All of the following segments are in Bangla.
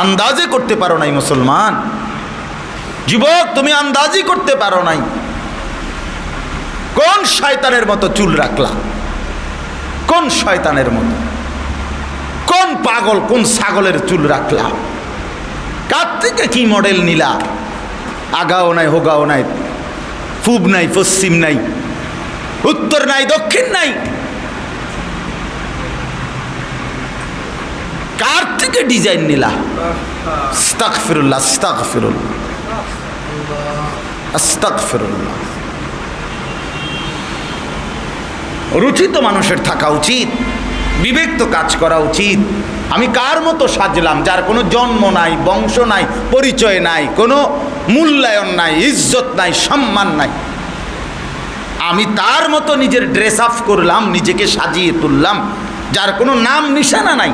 আন্দাজে করতে পারো নাই মুসলমান। যুবক, তুমি আন্দাজই করতে পারো নাই। কোন শয়তানের মতো চুল রাখলা? কোন শয়তানের মতো, কোন পাগল, কোন ছাগলের চুল রাখলা? কার থেকে কি মডেল নিলা? আগাও নাই, হোগাও নাই, পূব নাই, পশ্চিম নাই, উত্তর নাই, দক্ষিণ নাই। কার থেকে ডিজাইন নিলা? আস্তাগফিরুল্লাহ, আস্তাগফিরুল্লাহ, আস্তাগফিরুল্লাহ। রুচি তো মানুষের থাকা উচিত, বিবেক তো কাজ করা উচিত। আমি কার মতো সাজলাম, যার কোনো জন্ম নাই, বংশ নাই, পরিচয় নাই, কোনো মূল্যায়ন নাই, ইজ্জত নাই, সম্মান নাই, আমি তার মতো নিজের ড্রেস আপ করলাম, নিজেকে সাজিয়ে তুললাম, যার কোনো নাম নিশানা নাই।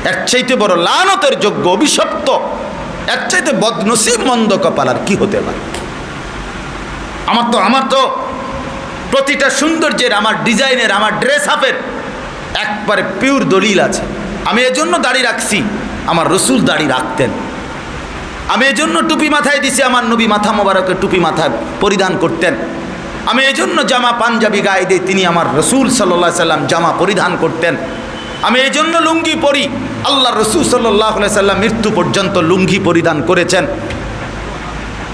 এর চাইতে বড় লানতের যোগ্য, অভিশপ্ত, এর চাইতে বদনসিব, মন্দ কপাল আর কি হতে পারে? আমার তো প্রতিটা সৌন্দর্যের, আমার ডিজাইনের, আমার ড্রেস আপের একবারে পিওর দলিল আছে। আমি এজন্য দাড়ি রাখছি, আমার রসুল দাড়ি রাখতেন। আমি এজন্য টুপি মাথায় দিছি, আমার নবী মাথা মোবারকের টুপি মাথায় পরিধান করতেন। আমি এজন্য জামা পাঞ্জাবি গায়ে দিই, তিনি আমার রসুল সাল্লাল্লাহু আলাইহি সাল্লাম জামা পরিধান করতেন। আমি এই জন্য লুঙ্গি পরি, আল্লাহ রসুল সাল্লাল্লাহু আলাইহি সাল্লাম মৃত্যু পর্যন্ত লুঙ্গি পরিধান করেছেন।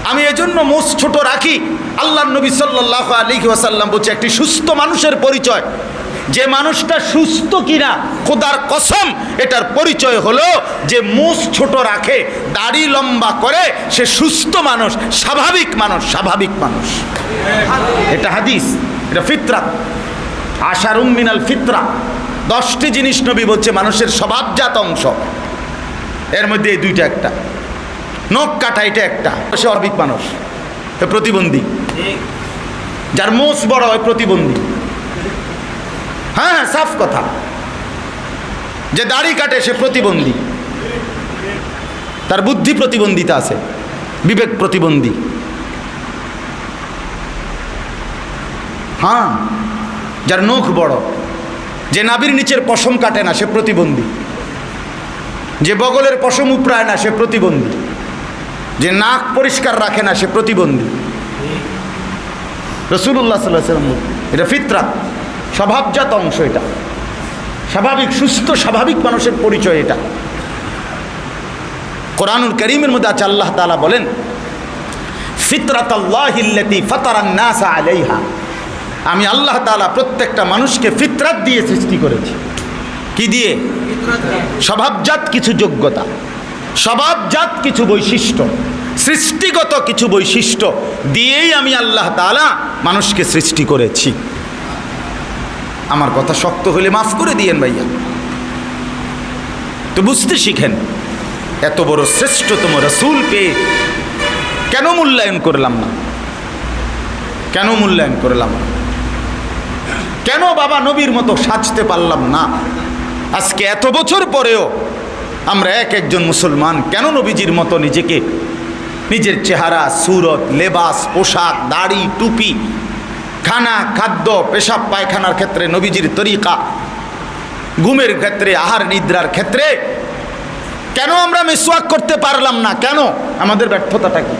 আমি এজন্য মোষ ছোট রাখি, আল্লাহ নবী সাল্লাল্লাহু আলাইহি ওয়াসাল্লাম বলছে একটি সুস্থ মানুষের পরিচয়, যে মানুষটা সুস্থ কিনা খোদার কসম এটার পরিচয় হলো যে মোষ ছোট রাখে, দাড়ি লম্বা করে, সে সুস্থ মানুষ, স্বাভাবিক মানুষ, স্বাভাবিক মানুষ। এটা হাদিস, এটা ফিতরাত, আশারুম মিনাল ফিতরা। 10টি জিনিস নবী বলছে মানুষের স্বভাবজাত অংশ, এর মধ্যে এই দুইটা একটা। নখ কাটা এটা একটা, স্বাভাবিক মানুষ, প্রতিবন্ধী। যার মোষ বড় হয় প্রতিবন্ধী। হ্যাঁ, সাফ কথা। যে দাড়ি কাটে সে প্রতিবন্ধী, তার বুদ্ধি প্রতিবন্ধিতা আছে, বিবেক প্রতিবন্ধী। হ্যাঁ, যার নখ বড়, যে নাভির নিচের পশম কাটে না সে প্রতিবন্ধী, যে বগলের পশম উপড়ায় না সে প্রতিবন্ধী, যে নাক পরিষ্কার রাখে না সে প্রতিবন্ধী। রাসূলুল্লাহ সাল্লাল্লাহু আলাইহি ওয়াসাল্লাম, এটা ফিতরাত, স্বভাবজাত অংশ, এটা স্বাভাবিক, সুস্থ স্বাভাবিক মানুষের পরিচয় এটা। কোরআনুল কারীমের মধ্যে আছে, আল্লাহ তাআলা বলেন ফিতরাতাল্লাহিল্লাতী ফাতারান নাস আলাইহা, আমি আল্লাহ তাআলা প্রত্যেকটা মানুষকে ফিতরাত দিয়ে সৃষ্টি করেছি। কি দিয়ে? স্বভাবজাত কিছু যোগ্যতা, স্বভাবজাত কিছু বৈশিষ্ট্য, সৃষ্টিগত কিছু বৈশিষ্ট্য দিয়েই আমি আল্লাহ তাআলা মানুষকে সৃষ্টি করেছি। আমার কথা শক্ত হলে মাফ করে দিয়েন ভাইয়া, তো বুঝতে শিখেন। এত বড় শ্রেষ্ঠতম রাসূল পেয়ে কেন মূল্যায়ন করলাম না? কেন মূল্যায়ন করলাম না? কেন বাবা নবীর মতো সাজতে পারলাম না? আজকে এত বছর পরেও আমরা একজন মুসলমান কেন নবীজির মতো নিজেকে, নিজের চেহারা, সুরত, লেবাস, পোশাক, দাড়ি, টুপি, খানা, খাদ্য, পেশাব পায়খানার ক্ষেত্রে নবীজির তরিকা, ঘুমের ক্ষেত্রে, আহার নিদ্রার ক্ষেত্রে কেন আমরা মিসওয়াক করতে পারলাম না? কেন? আমাদের ব্যর্থতাটা কি?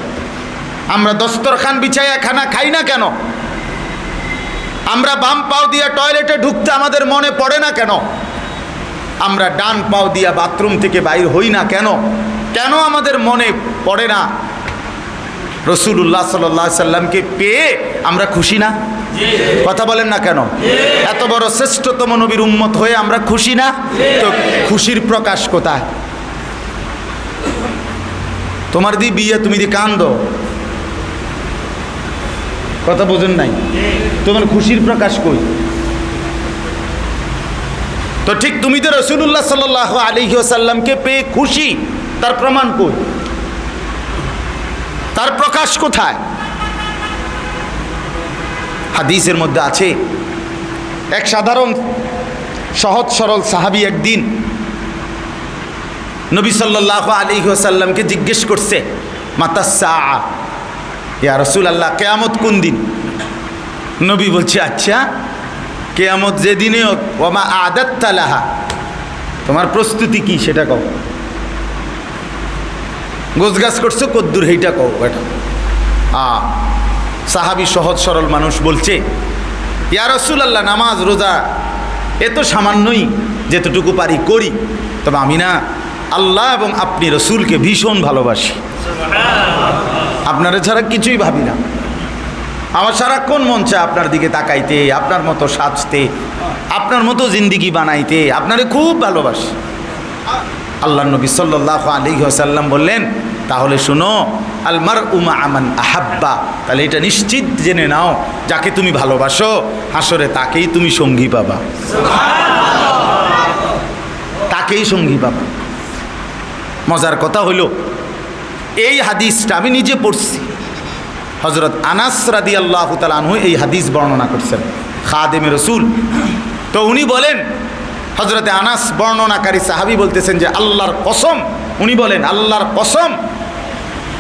আমরা দস্তরখান বিছাইয়া খানা খাই না কেন? আমরা বাম পাও দিয়া টয়লেটে ঢুকতে আমাদের মনে পড়ে না কেন? আমরা ডান পাও দিয়া বাথরুম থেকে বাইর হই না কেন? কেন আমাদের মনে পড়ে না? রাসূলুল্লাহ সাল্লাল্লাহু আলাইহি সাল্লামকে পেয়ে আমরা খুশি না? কথা বলেন না কেন? এত বড় শ্রেষ্ঠতম নবীর উম্মত হয়ে আমরা খুশি না? তো খুশির প্রকাশ কোথায়? তোমার দি বিয়ে, তুমি দি কান্দো, কথা বোঝেন নাই? তোমার খুশির প্রকাশ কই? তো ঠিক তুমি তো রাসূলুল্লাহ সাল্লাল্লাহু আলাইহি ওয়াসাল্লামকে পেয়ে খুশি, তার প্রমাণ কই? তার প্রকাশ কোথায়? হাদিসের মধ্যে আছে, এক সাধারণ সহজ সরল সাহাবী একদিন নবী সাল্লাল্লাহু আলাইহি ওয়াসাল্লামকে জিজ্ঞেস করছে, মাতাস সাআ, ইয়া রাসূলুল্লাহ, কিয়ামত কোন দিন? নবী বলছে, আচ্ছা কিয়ামত যেদিনে হোক, ওয়া মা আদাত্তা লাহা, তোমার প্রস্তুতি কি সেটা কও, গোছগাছ করছো কদ্দুর সেইটা কও। এটা সাহাবী সহজ সরল মানুষ বলছে, ইয়া রাসূলুল্লাহ, নামাজ রোজা এ তো সামান্যই, যেতটুকু পারি করি, তবে আমি না আল্লাহ এবং আপনি রসুলকে ভীষণ ভালোবাসি, আপনারা ছাড়া কিছুই ভাবি না। আমার সারাক্ষণ মন চায় আপনার দিকে তাকাইতে, আপনার মতো সাজতে, আপনার মতো জিন্দিগি বানাইতে, আপনারে খুব ভালোবাসি। আল্লাহ নবী সাল্লাল্লাহু আলাইহি ওয়াসাল্লাম বললেন, তাহলে শুনো, আল মারউ মা'a মান আহাব্বা, তাহলে এটা নিশ্চিত জেনে নাও, যাকে তুমি ভালোবাসো হাসরে তাকেই তুমি সঙ্গী পাবা, তাকেই সঙ্গী পাবা। মজার কথা হলো, এই হাদিসটা আমি নিজে পড়ছি, হযরত আনাস রাদিয়াল্লাহু তাআলা আনহু এই হাদিস বর্ণনা করছেন, খাদেমে রসুল। তো উনি বলেন, হযরতে আনাস বর্ণনাকারী সাহাবী বলতেছেন যে আল্লাহর কসম, উনি বলেন আল্লাহর কসম,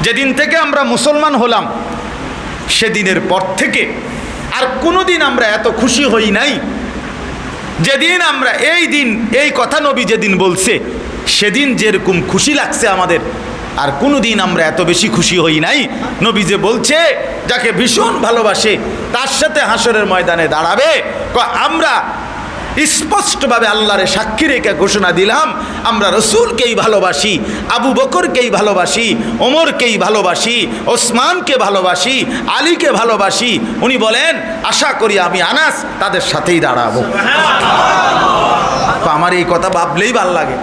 যেদিন থেকে আমরা মুসলমান হলাম সেদিনের পর থেকে আর কোনোদিন আমরা এত খুশি হই নাই, যেদিন আমরা এই কথা নবী যেদিন বলছে সেদিন যেরকম খুশি লাগছে আমাদের, আর কোনোদিন আমরা এত বেশি খুশি হই নাই। নবী যে বলছে যাকে ভীষণ ভালোবাসে তার সাথে হাসরের ময়দানে দাঁড়াবে, আমরা স্পষ্টভাবে আল্লাহরে সাক্ষী রেখে ঘোষণা দিলাম আমরা রসুলকেই ভালোবাসি, আবু বকরকেই ভালোবাসি, ওমরকেই ভালোবাসি, ওসমানকে ভালোবাসি, আলীকে ভালোবাসি। উনি বলেন আশা করি আমি আনাস তাদের সাথেই দাঁড়াবো। তো আমার এই কথা ভাবলেই ভাল লাগে।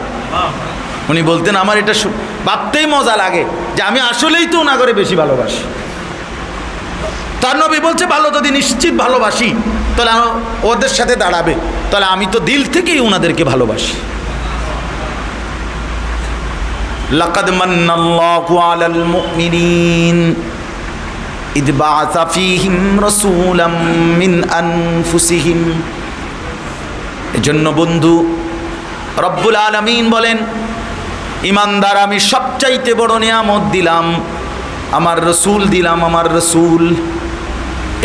উনি বলতেন আমার এটা ভাবতেই মজা লাগে যে আমি আসলেই তো ওনা করে বেশি ভালোবাসি। তার নবী বলছে ভালো যদি নিশ্চিত ভালোবাসি তাহলে ওদের সাথে দাঁড়াবে, তাহলে আমি তো দিল থেকেই ওনাদেরকে ভালোবাসি। লাকাদ মান্নাল্লাহু আলাল মুমিনিন ইদ বাআসা ফীহিম রাসূলাম মিন আনফুসিহিম। এজন্য বন্ধু রব্বুল আলামিন বলেন, ইমানদার আমি সবচাইতে বড় নিয়ামত দিলাম, আমার রসুল দিলাম, আমার রসুল।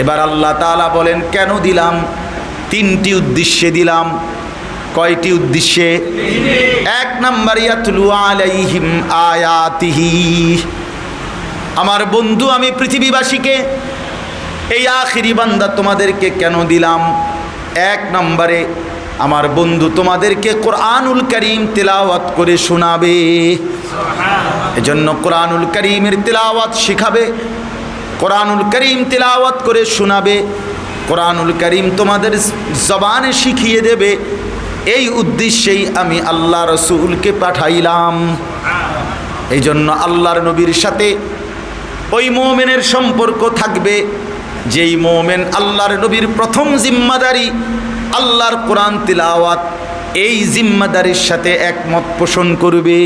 এবার আল্লাহ তাআলা বলেন কেন দিলাম? তিনটি উদ্দেশ্যে দিলাম। কয়টি উদ্দেশ্যে? এক নাম্বার, ইয়াতলু আলাইহিম আয়াতিহি। আমার বন্ধু আমি পৃথিবীবাসীকে, এই আখিরি বান্দা তোমাদেরকে কেন দিলাম? এক নম্বরে আমার বন্ধু তোমাদেরকে কোরআনুল কারীম তেলাওয়াত করে শোনাবে, এজন্য কোরআনুল কারীমের তেলাওয়াত শিখাবে, কোরআনুল কারীম তেলাওয়াত করে শোনাবে, কোরআনুল কারীম তোমাদের জবানে শিখিয়ে দেবে। এই উদ্দেশ্যেই আমি আল্লাহ রসুলকে পাঠাইলাম। এই জন্য আল্লাহর নবীর সাথে ওই মোমেনের সম্পর্ক থাকবে যেই মোমেন আল্লাহর নবীর প্রথম জিম্মাদারি আল্লাহর কোরআন তিলাওয়াত, এই জিম্মাদারির সাথে একমত পোষণ করবে।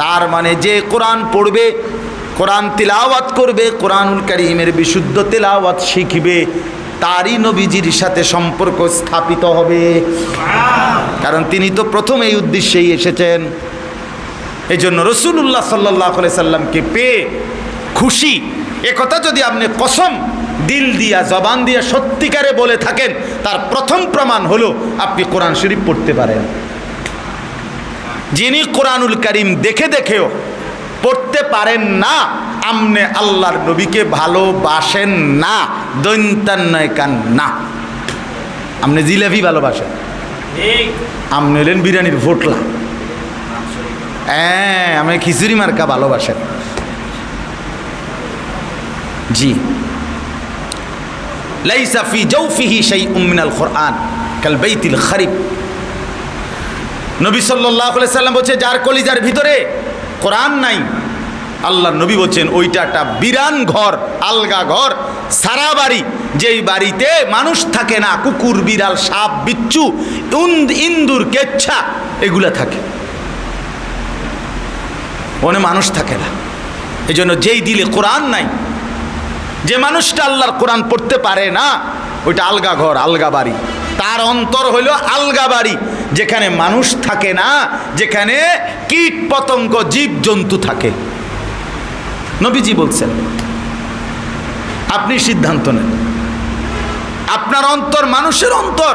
তার মানে যে কোরআন পড়বে, কোরআন তিলাওয়াত করবে, কোরআনুল কারীমের বিশুদ্ধ তিলাওয়াত শিখবে, তারই নবীজির সাথে সম্পর্ক স্থাপিত হবে, কারণ তিনি তো প্রথম এই উদ্দেশ্যেই এসেছেন। এই জন্য রাসূলুল্লাহ সাল্লাল্লাহু আলাইহি সাল্লামকে পেয়ে খুশি, এ কথা যদি আপনি কসম দিল দিয়া জবান দিয়া সত্যিকারে বলে থাকেন, তার প্রথম প্রমাণ হলো আপনি কোরআন শরীফ পড়তে পারেন। যিনি কোরআনুল কারীম দেখে দেখেও পড়তে পারেন না, আমনে আল্লাহর নবীকে ভালোবাসেন না, দৈন্তান্নয় কান না। আপনি জিলাপি ভালোবাসেন, আপনি হলেন বিরিয়ানির ভোটলা, হ্যাঁ আমি খিচুড়ি মার্কা ভালোবাসেন। জি, লাইসা ফি জাওফিহি শাইউম মিনাল কুরআন কাল বাইতিল খারিব। নবী সাল্লাল্লাহু আলাইহি সাল্লাম বলছে যার কলিজার ভিতরে কোরআন নাই, আল্লাহর নবী বলছেন ওইটা একটা বিরান ঘর, আলগা ঘর, সারা বাড়ি, যেই বাড়িতে মানুষ থাকে না, কুকুর বিড়াল সাপ বিচ্ছু ইন্দুর কেচ্ছা এগুলা থাকে, ওনে মানুষ থাকে না। এই জন্য যেই দিলে কোরআন নাই, যে মানুষটা আল্লাহর কোরআন পড়তে পারে না, ওইটা আলগা ঘর, আলগা বাড়ি। তার অন্তর হইল আলগা বাড়ি, যেখানে মানুষ থাকে না, যেখানে কীট পতঙ্গ জীব জন্তু থাকে। নবীজি বলছেন আপনি সিদ্ধান্ত নেন, আপনার অন্তর মানুষের অন্তর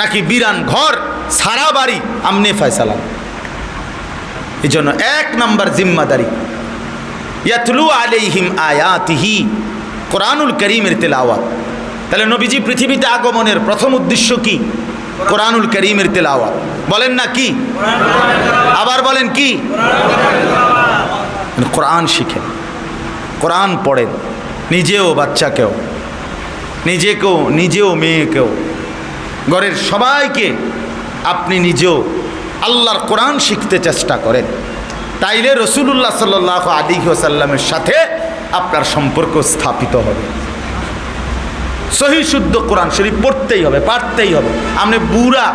নাকি বিরান ঘর সারা বাড়ি আমনে ফয়সালা। এই জন্য 1 নম্বর জিম্মাদারি ইয়াতলু আলাইহিম আয়াতিহি, কোরআনুল কারীমের তেলাওয়াত। তাহলে নবীজি পৃথিবীতে আগমনের প্রথম উদ্দেশ্য কি? কোরআনুল কারীমের তেলাওয়াত। বলেন না কি? আবার বলেন কি? কোরআন শিখেন, কোরআন পড়েন, নিজেও বাচ্চাকেও, নিজেও মেয়েকেও, ঘরের সবাইকে আপনি নিজেও আল্লাহর কোরআন শিখতে চেষ্টা করেন। তাইলে রাসূলুল্লাহ সাল্লাল্লাহু আলাইহি ওয়াসাল্লামের সাথে আপনার সম্পর্ক স্থাপিত হবে। সহি শুদ্ধ কোরআন শরীফ পড়তেই হবে, পারতেই হবে। আপনি বুড়া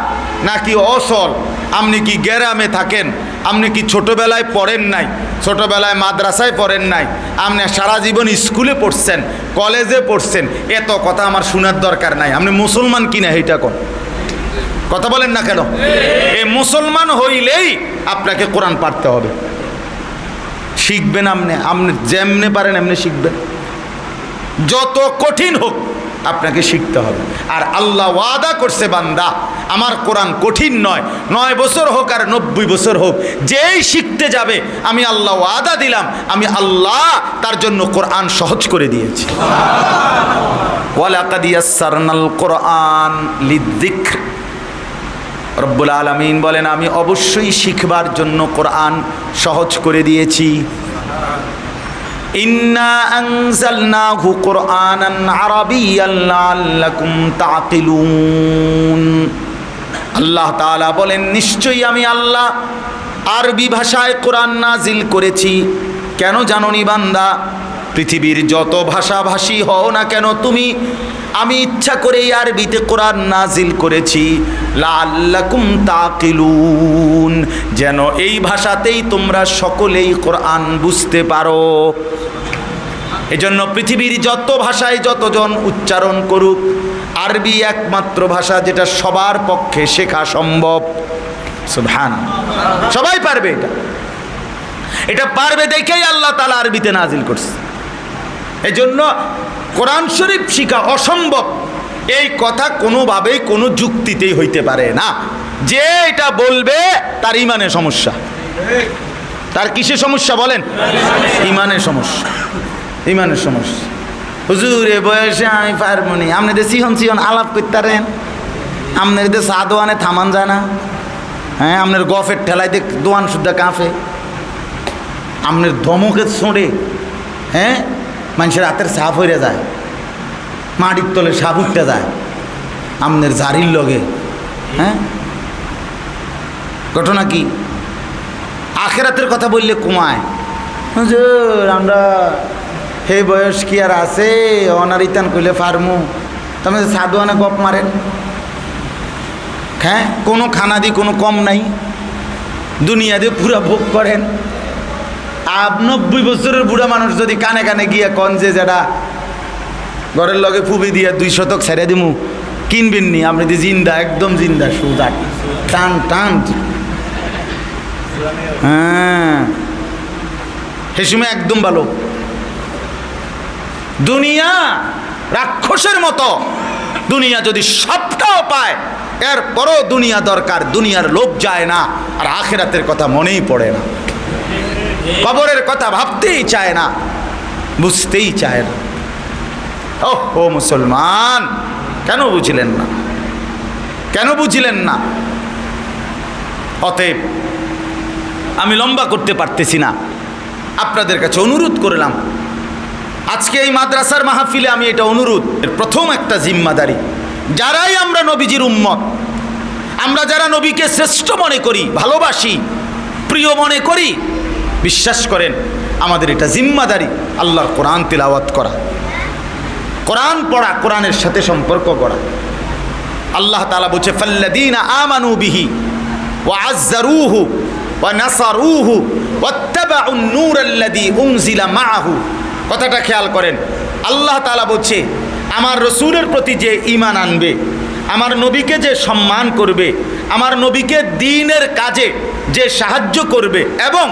নাকি অসল, আপনি কি গ্রামে থাকেন, আপনি কি ছোটোবেলায় পড়েন নাই, ছোটোবেলায় মাদ্রাসায় পড়েন নাই, আপনি সারা জীবন স্কুলে পড়ছেন, কলেজে পড়ছেন, এত কথা আমার শোনার দরকার নাই। আপনি মুসলমান কিনা এইটা কোন কথা বলেন না কেন? এই মুসলমান হইলেই আপনাকে কোরআন পারতে হবে। শিখবেন আপনি যেমনে পারেন এমনি শিখবেন, যত কঠিন হোক আপনাকে শিখতে হবে। আর আল্লাহ ওয়াদা করছে, বান্দা আমার কোরআন কঠিন নয়, 9 বছর হোক আর 90 বছর হোক, যেই শিখতে যাবে আমি আল্লাহ ওয়াদা দিলাম, আমি আল্লাহ তার জন্য কোরআন সহজ করে দিয়েছি। ওয়ালাকাদ ইয়াসসারনাল কোরআন লিযিকর, রব্বুল আলামিন বলেন আমি অবশ্যই শিখবার জন্য কোরআন সহজ করে দিয়েছি। ইন্না আনজালনাহু কুরআনান আরাবিয়্যান লাআল্লাকুম তাকিলুন। আল্লাহ তাআলা বলেন নিশ্চয়ই আমি আল্লাহ আরবি ভাষায় কোরআন নাজিল করেছি। কেন জানোনি বান্দা? পৃথিবীর যত ভাষাভাষী হও না কেন তুমি, আমি ইচ্ছা করেই আরবিতে কোরআন নাজিল করেছি, লাআল্লাকুম তাকিলুন, যেন এই ভাষাতেই তোমরা সকলেই কোরআন বুঝতে পারো। এজন্য পৃথিবীর যত ভাষায় যতজন উচ্চারণ করুক, আরবি একমাত্র ভাষা যেটা সবার পক্ষে শেখা সম্ভব। সুবহানাল্লাহ, সবাই পারবে। এটা পারবে দেখেই আল্লাহ তাআলা আরবিতে নাজিল করছে। এজন্য কোরআন শরীফ শিখা অসম্ভব এই কথা কোনোভাবেই কোনো যুক্তিতেই হইতে পারে না। যে এটা বলবে তার ইমানের সমস্যা। তার কিসের সমস্যা বলেন? ইমানের সমস্যা, ইমানের সমস্যা। হুজুর এ বয়সে আমি পারবনি, আপনাদের সিহন আলাপ করতারেন, আপনাদের চা দোয়ানে থামান যায় না, হ্যাঁ আপনার গফের ঠেলায় দেখ দোয়ান শুদ্ধা কাঁপে, আপনার ধমকে ছোঁড়ে, হ্যাঁ মানুষের হাতের সাফ হয়ে যায়, মাটির তলে সাপ উঠতে যায় আপনার জারির লগে। হ্যাঁ ঘটনা কি? আখেরাতের কথা বললে কমায়, হুজুর আমরা হে বয়স কি আর আছে, অনারিতান কইলে ফার্মু, তুমি সাধুয়ানে গপ মারেন। হ্যাঁ কোনো খানা দি কোনো কম নাই, দুনিয়া দিয়ে পুরা ভোগ করেন। 90 বছরের বুড়া মানুষ যদি কানে কানে গিয়া কন যে যেটা ঘরের লগে ফুবি দিয়া 2 শতক ছেড়ে দিমু, কিনবেন নি? আপনি তো জিন্দা, একদম জিন্দা, সোজা টান টান। হ্যাঁ সে সময় একদম ভালো। দুনিয়া রাক্ষসের মতো, দুনিয়া যদি সবটাও পায় এরপরও দুনিয়া দরকার, দুনিয়ার লোভ যায় না, আর আখিরাতের কথা মনেই পড়ে না, কবরের কথা ভাবতেই চায় না, বুঝতেই চায় না। ও মুসলমান, কেন বুঝলেন না? কেন বুঝলেন না? অতএব আমি লম্বা করতে পারতেছি না, আপনাদের কাছে অনুরোধ করলাম, আজকে এই মাদ্রাসার মাহফিলে আমি এটা অনুরোধ, প্রথম একটা জিম্মাদারি, যারাই আমরা নবীজির উম্মত, আমরা যারা নবীকে শ্রেষ্ঠ মনে করি, ভালোবাসি, প্রিয় মনে করি, বিশ্বাস করেন আমাদের এটা জিম্মাদারি আল্লাহর কোরআন তিলাওয়াত করা, কোরআন পড়া, কোরআনের সাথে সম্পর্ক করা। আল্লাহ তাআলা বলছে ফাল্লাযীনা আমানু বিহি ওয়া আযযারুহু ওয়া নাসারুহু ওয়াত্তাবাউন নূরাল্লাযী উনজিলা মাআহু। কথাটা খেয়াল করেন, আল্লাহ তাআলা বলছে আমার রসুলের প্রতি যে ঈমান আনবে, আমার নবীকে যে সম্মান করবে, আমার নবীকে দ্বীনের কাজে যে সাহায্য করবে, এবং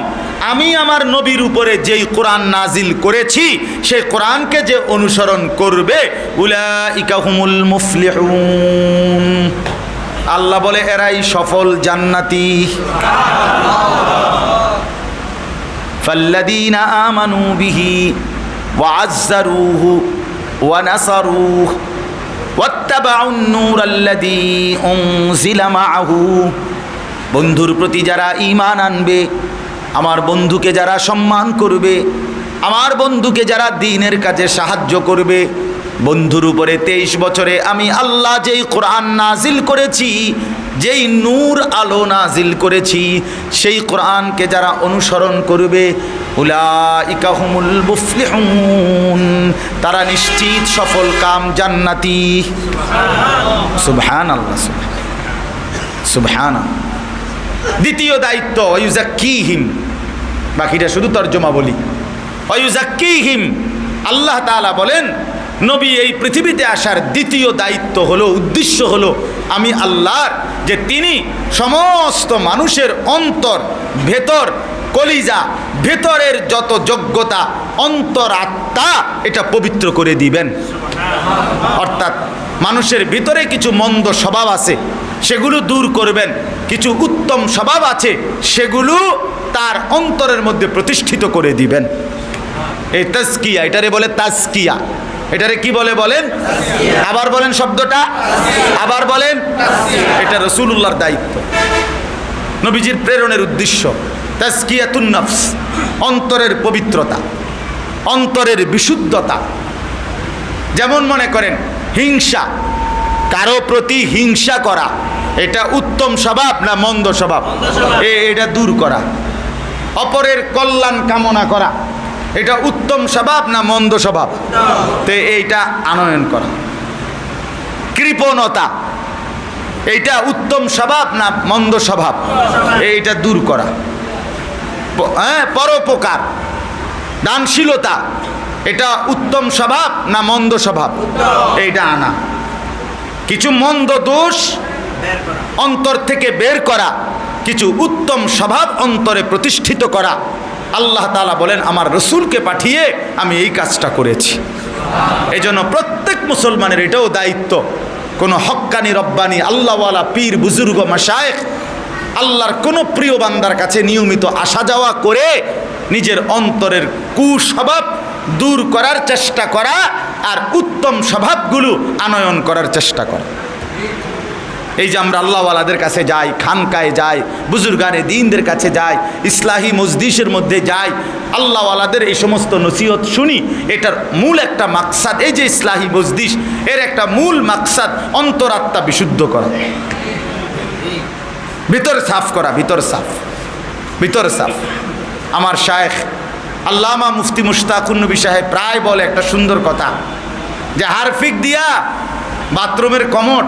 আমি আমার নবীর উপরে যেই কোরআন নাজিল করেছি সেই কোরআনকে যে অনুসরণ করবে, উলাইকা হুমুল মুফলিহুন, আল্লাহ বলে এরাই সফল জান্নাতি। ফাল্লাযীনা আমানু বিহি ওয়া আযযারুহু ওয়া নাসারুহু ওয়াত্তাবাউন নূরাল্লাযী উনজিলা মাআহু। বন্ধুর প্রতি যারা ঈমান আনবে, আমার বন্ধুকে যারা সম্মান করবে, আমার বন্ধুকে যারা দ্বীনের কাজে সাহায্য করবে, বন্ধুর উপরে 23 বছরে আমি আল্লাহ যেই কোরআন নাজিল করেছি, যেই নূর আলো নাজিল করেছি, সেই কোরআনকে যারা অনুসরণ করবে, উলাইকা হুমুল মুফলিহুন, তারা নিশ্চিত সফল কাম জান্নাতি। সুবহানাল্লাহ, সুবহানাল্লাহ। দ্বিতীয় দায়িত্ব ওয়ায়ুযাক্কিহিম, বাকিটা শুধু তর্জমা বলি। ওয়ায়ুযাক্কিহিম, আল্লাহ তাআলা বলেন নবী এই পৃথিবীতে আসার দ্বিতীয় দায়িত্ব হলো, উদ্দেশ্য হলো আমি আল্লাহর যে তিনি সমস্ত মানুষের অন্তর, ভেতর, কলিজা, ভেতরের যত যোগ্যতা, অন্তর, আত্মা, এটা পবিত্র করে দিবেন। অর্থাৎ মানুষের ভিতরে কিছু মন্দ স্বভাব আছে, সেগুলো দূর করবেন। কিছু উত্তম স্বভাব আছে, সেগুলো তার অন্তরের মধ্যে প্রতিষ্ঠিত করে দিবেন। এই তাজকিয়া, এটারে বলে তাজকিয়া। এটারে কি বলে বলেন? আবার বলেন শব্দটা, আবার বলেন। এটা রাসূলুল্লাহর দায়িত্ব, নবীজির প্রেরণের উদ্দেশ্য। তাজকিয়াতুন নফস, অন্তরের পবিত্রতা, অন্তরের বিশুদ্ধতা। যেমন মনে করেন হিংসা, কারো প্রতি হিংসা করা, এটা উত্তম স্বভাব না মন্দ স্বভাব? এটা দূর করা। অপরের কল্যাণ কামনা করা, এটা উত্তম স্বভাব না মন্দ স্বভাব? তো এইটা আনয়ন করা। কৃপণতা, এইটা উত্তম স্বভাব না মন্দ স্বভাব? এইটা দূর করা। পরোপকার, দানশীলতা, এটা উত্তম স্বভাব না মন্দ স্বভাব? এইটা আনা। কিছু মন্দ দোষ অন্তর থেকে বের করা, কিছু উত্তম স্বভাব অন্তরে প্রতিষ্ঠিত করা। আল্লাহ তাআলা বলেন আমার রসুলকে পাঠিয়ে আমি এই কাজটা করেছি। এই জন্য প্রত্যেক মুসলমানের এটাও দায়িত্ব, কোনো হক্কানি রব্বানি আল্লাহওয়ালা পীর বুজুর্গ মাশায়েখ, আল্লাহর কোনো প্রিয় বান্দার কাছে নিয়মিত আসা যাওয়া করে নিজের অন্তরের কুস্বভাব দূর করার চেষ্টা করা আর উত্তম স্বভাবগুলো আনয়ন করার চেষ্টা করা। এই যে আমরা আল্লাহওয়ালাদের কাছে যাই, খানকায় যাই, বুজুর্গানে দ্বীনদের কাছে যাই, ইসলাহি মজলিসের মধ্যে যাই, আল্লাহওয়ালাদের এই সমস্ত নসিহত শুনি, এটার মূল একটা মাকসাদ, এই যে ইসলাহি মজলিস, এর একটা মূল মাকসাদ অন্তরাত্মা বিশুদ্ধ করা, ভিতর সাফ করা, ভিতর সাফ, ভিতর সাফ। আমার শায়েখ আল্লামা মুফতি মুশতাকুন নবী সাহেব প্রায় বলে একটা সুন্দর কথা, যে হারফিক দিয়া বাথরুমের কমোড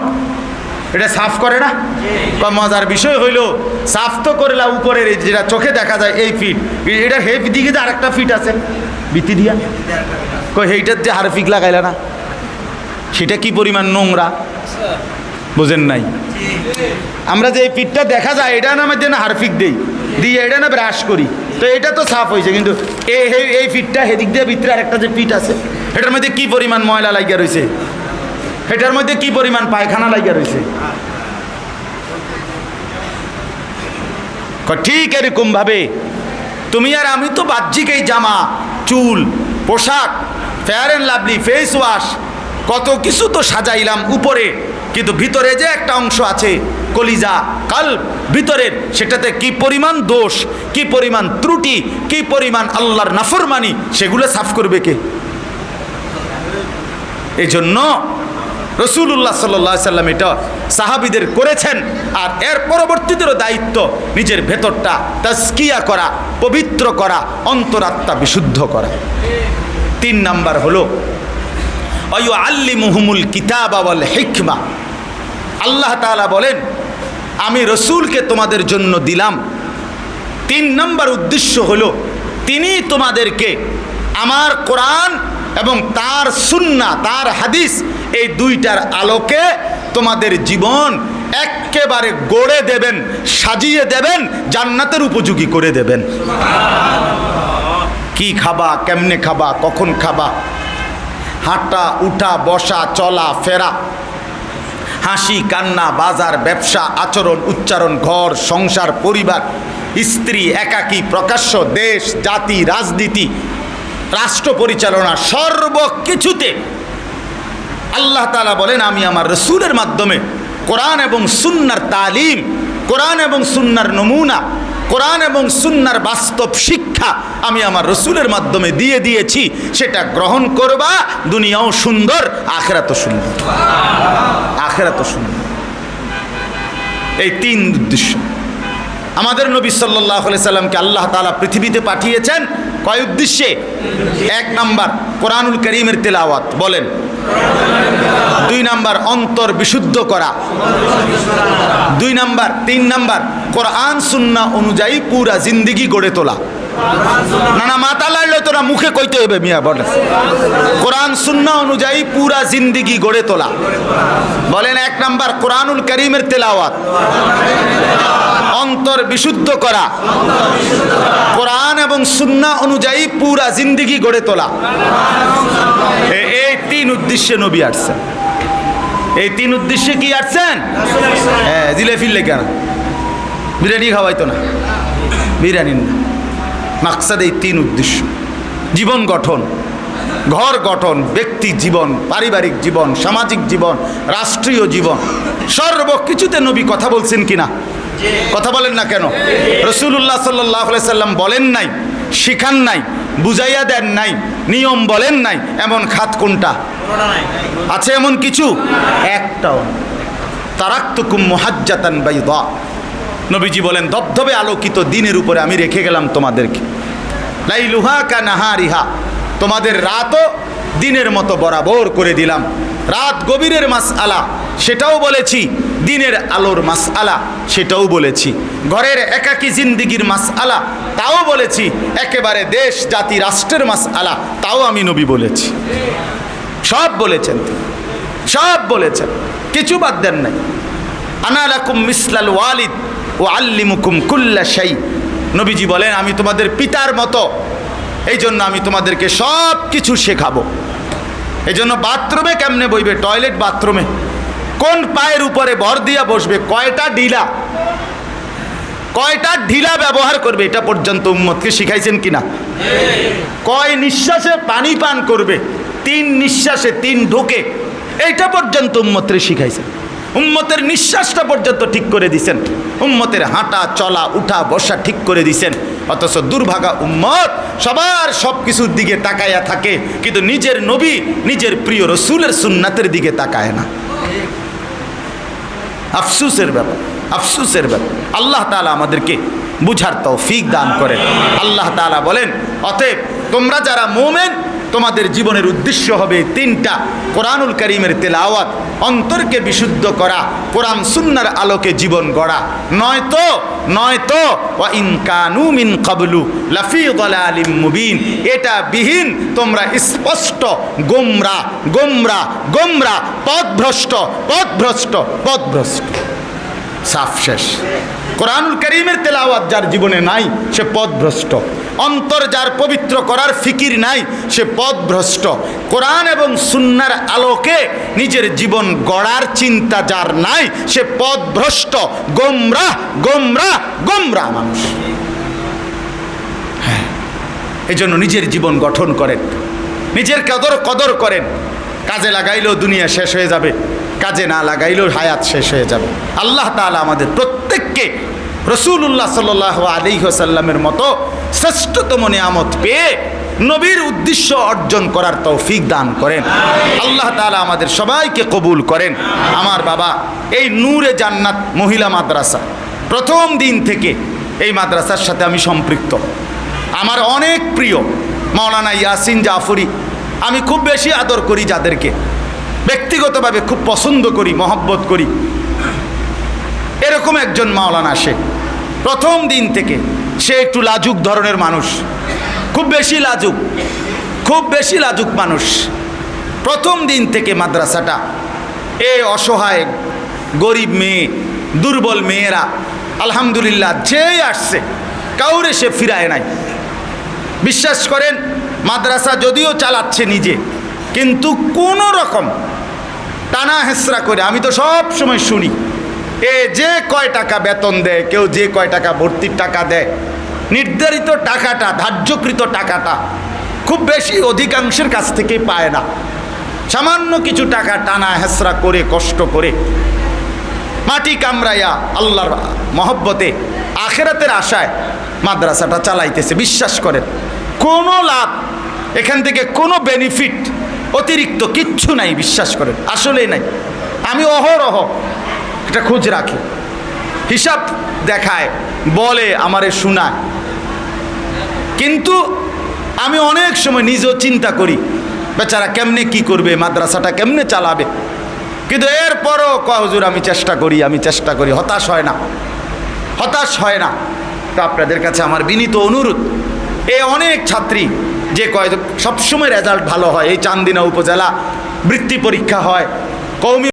এটা সাফ করে না? মজার বিষয় হইল, সাফ তো করলা উপরের যেটা চোখে দেখা যায় এই ফিট, এটার হেফ দিকে যে আরেকটা ফিট আছে বিতি দিয়া, সেইটার যে হারফিক লাগাইলা না, সেটা কি পরিমাণ নোংরা বুঝেন নাই? আমরা যে এই ফিটটা দেখা যায় এটা না আমাদের না হারফিক দেই, দিয়ে এটা না ব্রাশ করি, তো এটা তো সাফ হয়েছে, কিন্তু এই ফিটটা হেদিক দিয়ে ভিতরে আরেকটা যে ফিট আছে, এটার মধ্যে কি পরিমাণ ময়লা লাগিয়া রয়েছে, এটার মধ্যে কি পরিমাণ পায়খানা লাগিয়া রয়েছে। ঠিক এরকম ভাবে তুমি আর আমি তো বাহ্যিক এই জামা, চুল, পোশাক, fair and lovely, face wash, কত কিছু তো সাজাইলাম উপরে, কিন্তু ভিতরে যে একটা অংশ আছে কলিজা, কাল্ব, ভিতরের, সেটাতে কি পরিমাণ দোষ, কি পরিমাণ ত্রুটি, কি পরিমাণ আল্লাহর নাফরমানি, সেগুলো সাফ করবে কে? এই জন্য রাসূলুল্লাহ সাল্লাল্লাহু আলাইহি সাল্লাম এটা সাহাবীদের করেছেন, আর এর পরবর্তীদেরও দায়িত্ব নিজের ভেতরটা তাজকিয়া করা, পবিত্র করা, অন্তরাত্মা বিশুদ্ধ করা। 3 নাম্বার হলো ওয়ায়ুআল্লিমুহুমুল কিতাবা ওয়াল হিকমা। আল্লাহ তাআলা বলেন আমি রসুলকে তোমাদের জন্য দিলাম। 3 নাম্বার উদ্দেশ্য হলো তিনি তোমাদেরকে আমার কোরআন এবং তার সুন্নাহ, তার হাদিস, এই দুইটার আলোকে তোমাদের জীবন একেবারে গড়ে দেবেন, সাজিয়ে দেবেন, জান্নাতের উপযোগী করে দেবেন। কি খাবা, কেমনে খাবা, কখন খাবা, হাঁটা, উঠা, বসা, চলা ফেরা, হাসি কান্না, বাজার, ব্যবসা, আচরণ, উচ্চারণ, ঘর সংসার, পরিবার, স্ত্রী, একাকী, প্রকাশ্য, দেশ জাতি, রাজনীতি, রাষ্ট্র পরিচালনা, সর্বকিছুতে আল্লাহ তাআলা বলেন আমি আমার রসুলের মাধ্যমে কোরআন এবং সুন্নাহর তালিম, কোরআন এবং সুন্নাহর নমুনা, কোরআন এবং সুন্নাহর বাস্তব শিক্ষা আমি আমার রসুলের মাধ্যমে দিয়ে দিয়েছি। সেটা গ্রহণ করবা, দুনিয়াও সুন্দর, আখিরাতও সুন্দর, আখিরাতও সুন্দর। এই তিন উদ্দেশ্য। আমাদের নবী সাল্লাল্লাহু আলাইহি সাল্লামকে আল্লাহ তাআলা পৃথিবীতে পাঠিয়েছেন কয় উদ্দেশ্যে? 1 নাম্বার কোরআনুল কারীমের তেলাওয়াত, বলেন। 2 নাম্বার অন্তর বিশুদ্ধ করা। 3 নাম্বার কোরআন সুন্নাহ অনুযায়ী পুরা জিন্দেগি গড়ে তোলা। না মাথা লাড়লে তোরা মুখে কইতে হবে মিয়া, বলে কোরআন সুন্নাহ অনুযায়ী পুরা জিন্দেগি গড়ে তোলা। বলেন 1 নাম্বার কোরআনুল কারীমের তেলাওয়াত, অন্তর বিশুদ্ধ করা, কোরআন এবং সুন্নাহ অনুযায়ী পুরা জিন্দেগি গড়ে তোলা। এই 3 উদ্দেশ্যে নবী আসছেন। এই 3 উদ্দেশ্যে কি আসছেন? হ্যাঁ, দিলে ফিরলে কেন? বিরিয়ানি খাওয়াইতো না, বিরিয়ানি না, মাকসাদ এই 3 উদ্দেশ্য। জীবন গঠন, ঘর গঠন, ব্যক্তি জীবন, পারিবারিক জীবন, সামাজিক জীবন, রাষ্ট্রীয় জীবন, সর্বকিছুতে নবী কথা বলছেন কিনা? কথা বলেন না কেন? রাসূলুল্লাহ সাল্লাল্লাহু আলাইহি সাল্লাম বলেন নাই, শিখান নাই, বুঝাইয়া দেন নাই, নিয়ম বলেন নাই, এমন খাত কোনটা আছে? এমন কিছু একটাও। তারাকতুকুম মুহাজ্জাতান বাইদা, নবীজি বলেন ধবধবে আলোকিত দিনের উপরে আমি রেখে গেলাম তোমাদেরকে। লাইলুহা কানাহারিহা, তোমাদের রাতও দিনের মতো বরাবর করে দিলাম। রাত গভীরের মাসআলা সেটাও বলেছি, দিনের আলোর মাসআলা সেটাও বলেছি, ঘরের একাকী জিন্দেগির মাসআলা তাও বলেছি, একেবারে দেশ জাতি রাষ্ট্রের মাসআলা তাও আমি নবী বলেছি। সব বলেছেন, সব বলেছেন, কিছু বাদ দেন নাই। আনা লাকুম মিসলাল ওয়ালিদ ওয়া আল্লিমুকুম কুল্লা শাই, নবীজি বলেন আমি তোমাদের পিতার মতো, এই জন্য আমি তোমাদেরকে সব কিছু শেখাবো। এই জন্য বাথরুমে কেমনে বইবে, টয়লেট বাথরুমে কোন পায়ের উপরে ভর দিয়া বসবে, কয়টা ঢিলা ব্যবহার করবে, এটা পর্যন্ত উম্মতকে শিখাইছেন কিনা? কয় নিঃশ্বাসে পানি পান করবে, 3 নিঃশ্বাসে 3 ঢোকে, এইটা পর্যন্ত উম্মতরে শিখাইছেন। উম্মতের নিঃশ্বাসটা পর্যন্ত ঠিক করে দিছেন, উম্মতের হাঁটা চলা উঠা বসা ঠিক করে দিছেন। অথচ দুর্ভাগা উম্মত সবার সব কিছুর দিকে তাকায়া থাকে, কিন্তু নিজের নবী, নিজের প্রিয় রসুলের সুন্নাতের দিকে তাকায় না। আফসোসের ব্যাপার, আফসোসের ব্যাপার। আল্লাহ তাআলা আমাদেরকে বুঝার তৌফিক দান করেন। আল্লাহ তাআলা বলেন অতএব তোমরা যারা মুমিন, তোমাদের জীবনের উদ্দেশ্য হবে 3টা: কোরআনুল কারীমের তেলাওয়াত, অন্তরকে বিশুদ্ধ করা, কোরআন সুন্নাহর আলোকে জীবন গড়া। নয়তো ওয়া ইন কানু মিন ক্বাবলু লাফি যালালিম মুবিন, এটা বিহীন তোমরা স্পষ্ট গোমরা, পথভ্রষ্ট। সাফ শেষ। কোরআনুল কারীমের তেলাওয়াত যার জীবনে নাই সে পথভ্রষ্ট। অন্তর যার পবিত্র করার ফিকির নাই সে পথভ্রষ্ট। কোরআন এবং সুন্নাহর আলোকে নিজের জীবন গড়ার চিন্তা যার নাই সে পথভ্রষ্ট, গোমরা মানুষ। হ্যাঁ, এই জন্য নিজের জীবন গঠন করেন, নিজের কদর করেন। কাজে লাগাইলেও দুনিয়া শেষ হয়ে যাবে, কাজে না লাগাইলেও হায়াত শেষ হয়ে যাবে। আল্লাহ তাআলা আমাদের প্রত্যেককে রাসূলুল্লাহ সাল্লাল্লাহু আলাইহি ওয়াসাল্লামের মতো শ্রেষ্ঠতম নিয়ামত পেয়ে নবীর উদ্দেশ্য অর্জন করার তৌফিক দান করেন। আল্লাহ তাআলা আমাদের সবাইকে কবুল করেন। আমার বাবা এই নূরে জান্নাত মহিলা মাদ্রাসা, প্রথম দিন থেকে এই মাদ্রাসার সাথে আমি সম্পৃক্ত। আমার অনেক প্রিয় মাওলানা ইয়াসিন জাফরি, আমি খুব বেশি আদর করি, যাদেরকে ব্যক্তিগতভাবে খুব পছন্দ করি, মহব্বত করি, এরকম একজন মাওলানা। সে প্রথম দিন থেকে সে একটু লাজুক ধরনের মানুষ, খুব বেশি লাজুক মানুষ। প্রথম দিন থেকে মাদ্রাসাটা অসহায় গরিব মেয়ে, দুর্বল মেয়েরা আলহামদুলিল্লাহ যেই আসছে কাউরে সে ফিরায় নাই। বিশ্বাস করেন মাদ্রাসা যদিও চালাচ্ছে নিজে, কিন্তু কোনো রকম টানা হেসরা করে। আমি তো সব সময় শুনি যে কয় টাকা বেতন দেয়, কেউ যে কয় টাকা ভর্তির টাকা দেয়, নির্ধারিত টাকাটা, ধার্যকৃত টাকাটা খুব বেশি অধিকাংশের কাছ থেকেই পায় না। সামান্য কিছু টাকা টানা হেসরা করে, কষ্ট করে, মাটি কামড়াইয়া আল্লাহর মহব্বতে, আখেরাতের আশায় মাদ্রাসাটা চালাইতেছে। বিশ্বাস করেন, কোনো লাভ এখান থেকে, কোনো বেনিফিট অতিরিক্ত কিচ্ছু নাই। বিশ্বাস করেন, আসলেই নাই। আমি অহরহ এটা খোঁজ রাখি, হিসাব দেখায়, বলে, আমারে শোনায়, কিন্তু আমি অনেক সময় নিজেও চিন্তা করি বেচারা কেমনে কি করবে, মাদ্রাসাটা কেমনে চালাবে। কিন্তু এরপরও কয় হুজুর আমি চেষ্টা করি, হতাশ হয় না। তো আপনাদের কাছে আমার বিনীত অনুরোধ, অনেক ছাত্রী যে কয় সবসময় রেজাল্ট ভালো হয়, এই চান্দিনা উপজেলা বৃত্তি পরীক্ষা হয়, কওমি